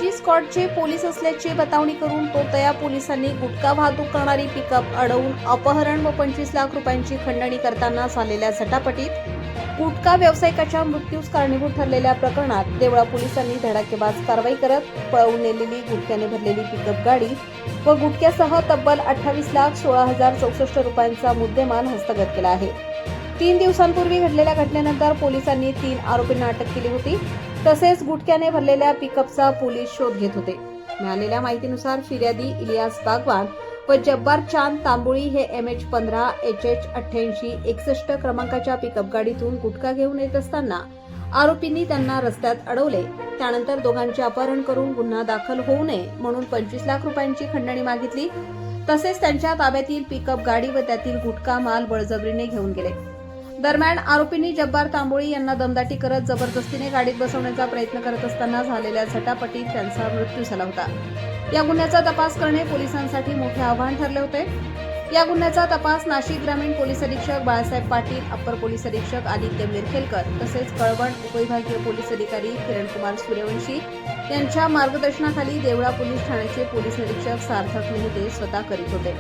MG स्क्वॉडचे police असल्याची बतावणी करून तोतया पोलिसांनी गुटखा वाहतूक करणारी पिकअप अडवून अपहरण व 25 लाख रुपयांची खंडणी करताना झालेल्या झटापटीत गुटखा व्यावसायिकाच्या मृत्यूस कारणीभूत ठरलेल्या प्रकरणात देवळा पोलिसांनी धडाकेबाज कारवाई करत पळवून नेलेली गुटख्याने भरलेली पिकअप गाडी व गुटख्यासह तब्बल 28,16,064 रुपयांचा मुद्देमाल हस्तगत केला आहे। 3 दिवसांपूर्वी घडलेल्या घटनेनंतर पोलिसांनी 3 आरोपींना अटक केली होती। तसेच गुटख्याने भरलेल्या पिकअपचा पोलीस शोध घेत होते। मिळालेल्या माहितीनुसार फिर्यादी इलियास बागवान व जब्बार चांद तांबोळी हे MH15 HH 88 61 क्रमांकाच्या पिकअप गाडीतून गुटखा घेऊन येत असताना आरोपींनी त्यांना रस्त्यात अडवले। त्यानंतर दोघांचे अपहरण करून गुन्हा दाखल होऊ नये म्हणून 25 लाख रुपयांची खंडणी मागितली। तसेच त्यांच्या ताब्यातील पिकअप गाडी व त्यातील गुटखा माल बळजबरीने घेऊन गेले। दरम्यान आरोपींनी जब्बार तांबोळी यांना दमदाटी करत जबरदस्तीने गाडीत बसवण्याचा प्रयत्न करत असताना झालेल्या झटापटीत त्यांचा मृत्यू झाला होता। या गुन्ह्याचा तपास करणे पोलिसांसाठी मोठे आव्हान ठरले होते। या गुन्ह्याचा तपास नाशिक ग्रामीण पोलीस अधीक्षक बाळासाहेब पाटील, अप्पर पोलीस अधीक्षक आदित्य मिरखेलकर तसेच कळवण उपविभागीय पोलीस अधिकारी किरणकुमार सूर्यवंशी यांच्या मार्गदर्शनाखाली देवळा पोलीस ठाण्याचे पोलीस निरीक्षक सार्थक मेहते स्वतः करीत होते।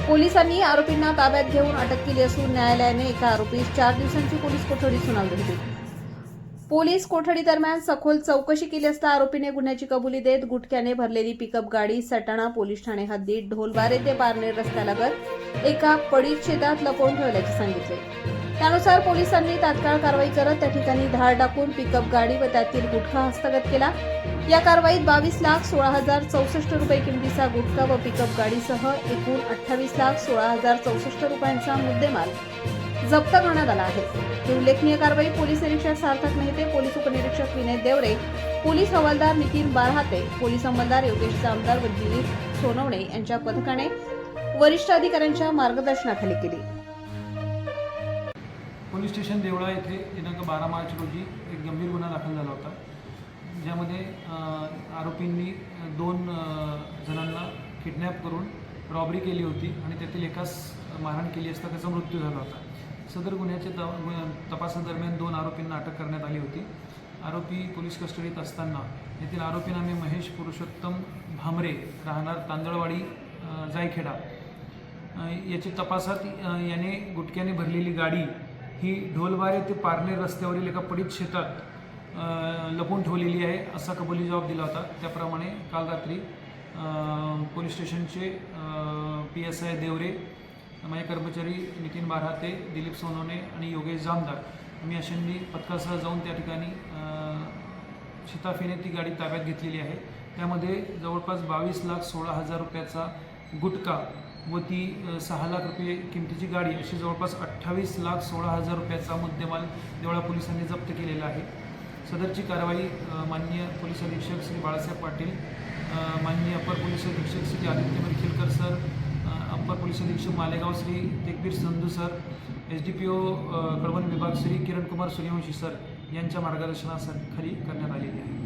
पोलिसांनी आरोपींना ताब्यात घेऊन अटक केली असून न्यायालयाने एका आरोपीस 4 दिवसांची पोलीस कोठडी सुनावली होती। पोलीस कोठडी दरम्यान सखोल चौकशी केली असता आरोपीने गुन्ह्याची कबुली देत गुटख्याने भरलेली पिकअप गाडी सटाणा पोलीस ठाणे हद्दीत ढोलबारे ते पारनेर रस्त्यालगत एका पडीक शेतात लपवून ठेवल्याचे सांगितले। त्यानुसार पोलिसांनी तात्काळ कारवाई करत त्या ठिकाणी धाड टाकून पिकअप गाडी व त्यातील गुटखा हस्तगत केला। या कारवाईत 22,16,064 रुपये किमतीचा गुटखा व पिकअप गाडीसह एकूण 28,16,064 रुपयांचा मुद्देमाल जप्त करण्यात आला आहे। ही उल्लेखनीय कारवाई पोलीस निरीक्षक सार्थक मेहते, पोलीस उपनिरीक्षक विनय देवरे, पोलीस हवालदार नितीन बारहाते, पोलीस अंमलदार योगेश जामदार व दिलीप सोनवणे यांच्या पथकाने वरिष्ठ अधिकाऱ्यांच्या मार्गदर्शनाखाली केली। पोलीस स्टेशन देवळा येथे दिनांक 12 मार्च रोजी एक गंभीर गुन्हा दाखल झाला होता, ज्यामध्ये आरोपींनी 2 जणांना किडनॅप करून रॉबरी केली होती आणि त्यातील एकास मारहाण केली असता त्याचा मृत्यू झाला होता। सदर गुन्ह्याच्या तपासादरम्यान 2 आरोपींना अटक करण्यात आली होती। आरोपी पोलीस कस्टडीत असताना येथील आरोपी नामे महेश पुरुषोत्तम भामरे, राहणार तांदळवाडी जायखेडा, याची तपासात याने गुटख्याने भरलेली गाडी ही ढोलबारे ते पारनेर रस्त्यावरील एका पडीक शेतात लपवून ठेवलेली आहे असा कबुली जबाब दिला होता। त्याप्रमाणे काल रात्री पोलीस स्टेशनचे PSI देवरे, माझे कर्मचारी नितीन बारहाते, दिलीप सोनवणे आणि योगेश जामदार आम्ही अशांनी पथकासह जाऊन त्या ठिकाणी शिताफीने ती गाडी ताब्यात घेतलेली आहे। त्यामध्ये जवळपास 22,16,000 रुपयाचा गुटखा व ती 6 लाख रुपये किमतीची गाडी अशी जवळपास 28,16,000 रुपयाचा मुद्देमाल देवळा पोलिसांनी जप्त केलेला आहे। सदरची कारवाई माननीय पोलीस अधीक्षक श्री बाळासाहेब पाटील, माननीय अप्पर पोलीस अधीक्षक Shri Aditya Mirkhelkar sir, upper police अधीक्षक मालेगाव श्री तेगबीर संधू सर, SDPO कळवण विभाग श्री किरणकुमार सूर्यवंशी सर यांच्या मार्गदर्शनाखाली करण्यात आलेली आहे।